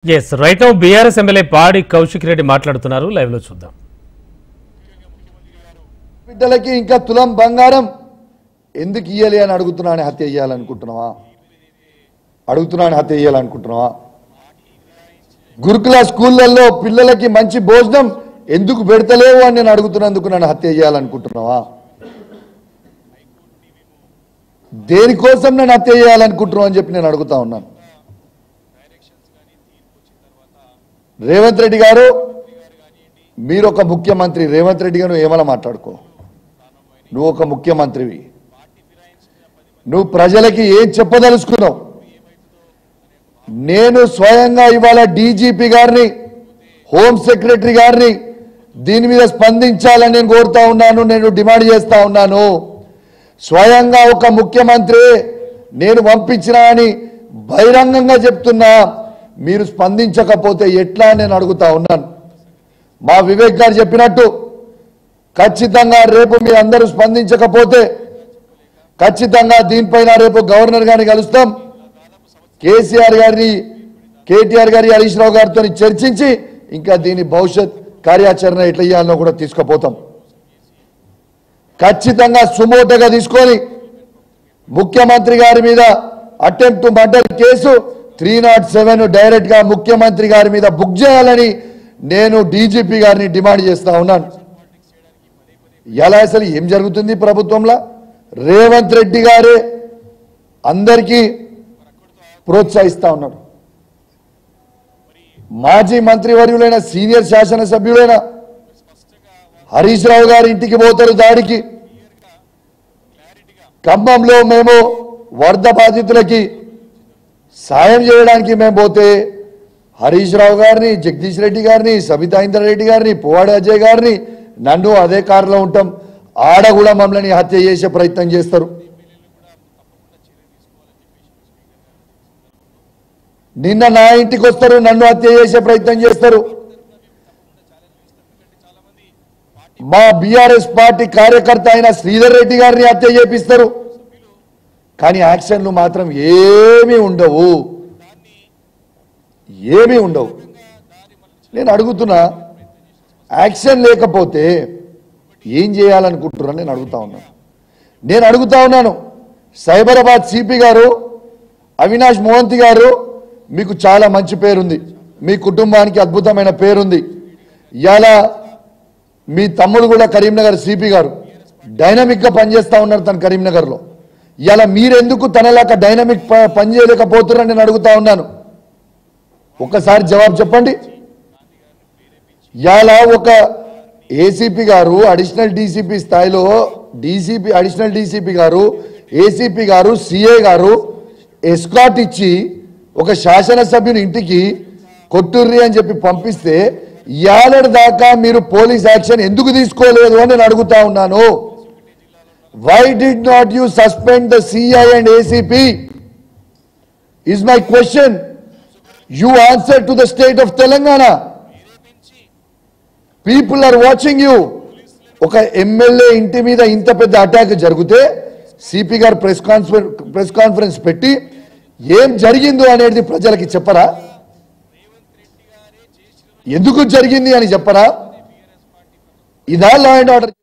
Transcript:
Yes, right now BRS MLA పాడి కౌశిక్ రెడ్డి మాట్లాడుతున్నారు. Live లో చూద్దాం. బిడ్డలకి ఇంకా తులం బంగారం ఎందుకు ఇయ్యాలి అని అడుగుతున్నాను. హత్య చేయాలనుకుంటున్నావా? గురుకుల స్కూళ్ళల్లో పిల్లలకి మంచి భోజనం ఎందుకు పెడతలేవు అని నేను అడుగుతున్నందుకు నన్ను హత్య చేయాలనుకుంటున్నావా? దేనికోసం నన్ను హత్య చేయాలనుకుంటున్నావు అని చెప్పి నేను అడుగుతా ఉన్నాను. రేవంత్ రెడ్డి గారు, మీరు ఒక ముఖ్యమంత్రి. రేవంత్ రెడ్డి గారు ఏమలా మాట్లాడుకో, నువ్వు ఒక ముఖ్యమంత్రివి. నువ్వు ప్రజలకి ఏం చెప్పదలుచుకున్నావు? నేను స్వయంగా ఇవాళ డీజీపీ గారిని, హోమ్ సెక్రటరీ గారిని దీని మీద స్పందించాలని నేను కోరుతా ఉన్నాను, నేను డిమాండ్ చేస్తా ఉన్నాను. స్వయంగా ఒక ముఖ్యమంత్రి నేను పంపించినా అని బహిరంగంగా చెప్తున్నా. మీరు స్పందించకపోతే ఎట్లా నేను అడుగుతా ఉన్నాను. మా వివేక్ గారు చెప్పినట్టు ఖచ్చితంగా రేపు మీ అందరూ స్పందించకపోతే ఖచ్చితంగా దీనిపైన రేపు గవర్నర్ గారిని కలుస్తాం. కేసీఆర్ గారిని, కేటీఆర్ గారి, హరీష్ రావు గారితో చర్చించి ఇంకా దీని భవిష్యత్ కార్యాచరణ ఎట్లా చేయాలో కూడా తీసుకుపోతాం. ఖచ్చితంగా సుమోటగా తీసుకొని ముఖ్యమంత్రి గారి మీద attempt to murder case 307 direct గా ముఖ్యమంత్రి గారి మీద బుక్ చేయాలని నేను డీజీపీ గారిని డిమాండ్ చేస్తా ఉన్నాను. ఎలా అసలు ఏం జరుగుతుంది ప్రభుత్వంలో? రేవంత్ రెడ్డి గారే అందరికీ ప్రోత్సహిస్తా ఉన్నాడు. మాజీ మంత్రివర్యులైన సీనియర్ శాసనసభ్యులైన హరీష్ రావు గారి ఇంటికి పోతారు దాడికి. ఖమ్మంలో మేము వరద బాధితులకి సాయం చేయడానికి మేము పోతే హరీష్ రావు గారిని, జగదీష్ రెడ్డి గారిని, సబితా ఇంద్రారెడ్డి గారిని, పువ్వాడ అజయ్ గారిని, నన్ను అదే కారులో ఉంటాం, ఆడ కూడా మమ్మల్ని హత్య చేసే ప్రయత్నం చేస్తారు. నిన్న నా ఇంటికి వస్తారు, నన్ను హత్య చేసే ప్రయత్నం చేస్తారు. మా బీఆర్ఎస్ పార్టీ కార్యకర్త అయిన శ్రీధర్ రెడ్డి గారిని హత్య చేపిస్తారు. కానీ యాక్షన్లు మాత్రం ఏమీ ఉండవు. నేను అడుగుతున్నా, యాక్షన్ లేకపోతే ఏం చేయాలనుకుంటున్నారని నేను అడుగుతా ఉన్నాను. సైబరాబాద్ సిపి గారు అవినాష్ మోహంతి గారు, మీకు చాలా మంచి పేరుంది, మీ కుటుంబానికి అద్భుతమైన పేరుంది. ఇలా మీ తమ్ముడు కూడా కరీంనగర్ సిపి గారు డైనమిక్గా పనిచేస్తూ ఉన్నారు తన కరీంనగర్లో. ఇలా మీరెందుకు తనలాగా డైనమిక్ పనిచేయలేకపోతున్నారని నేను అడుగుతా ఉన్నాను. ఒకసారి జవాబు చెప్పండి. ఇలా ఒక ఏసీపీ గారు, అడిషనల్ డీసీపీ స్థాయిలో అడిషనల్ డీసీపీ గారు, ఏసీపీ గారు, సిఏ గారు ఎస్కాట్ ఇచ్చి ఒక శాసనసభ్యుని ఇంటికి కొట్టుర్రి అని చెప్పి పంపిస్తే యాలర్ దాకా మీరు పోలీస్ యాక్షన్ ఎందుకు తీసుకోలేదు అని నేను అడుగుతా ఉన్నాను. Why did not you suspend the CI and ACP is my question. You answer to the state of Telangana. People are watching you. ఒక ఎమ్మెల్యే ఇంటి మీద ఇంత పెద్ద అటాక్ జరిగితే సిపి గారు ప్రెస్ కాన్ఫరెన్స్ పెట్టి ఏం జరిగిందో అనేది ప్రజలకి చెప్పరా? ఎందుకు జరిగింది అని చెప్పరా? ఇదా లా అండ్ ఆర్డర్?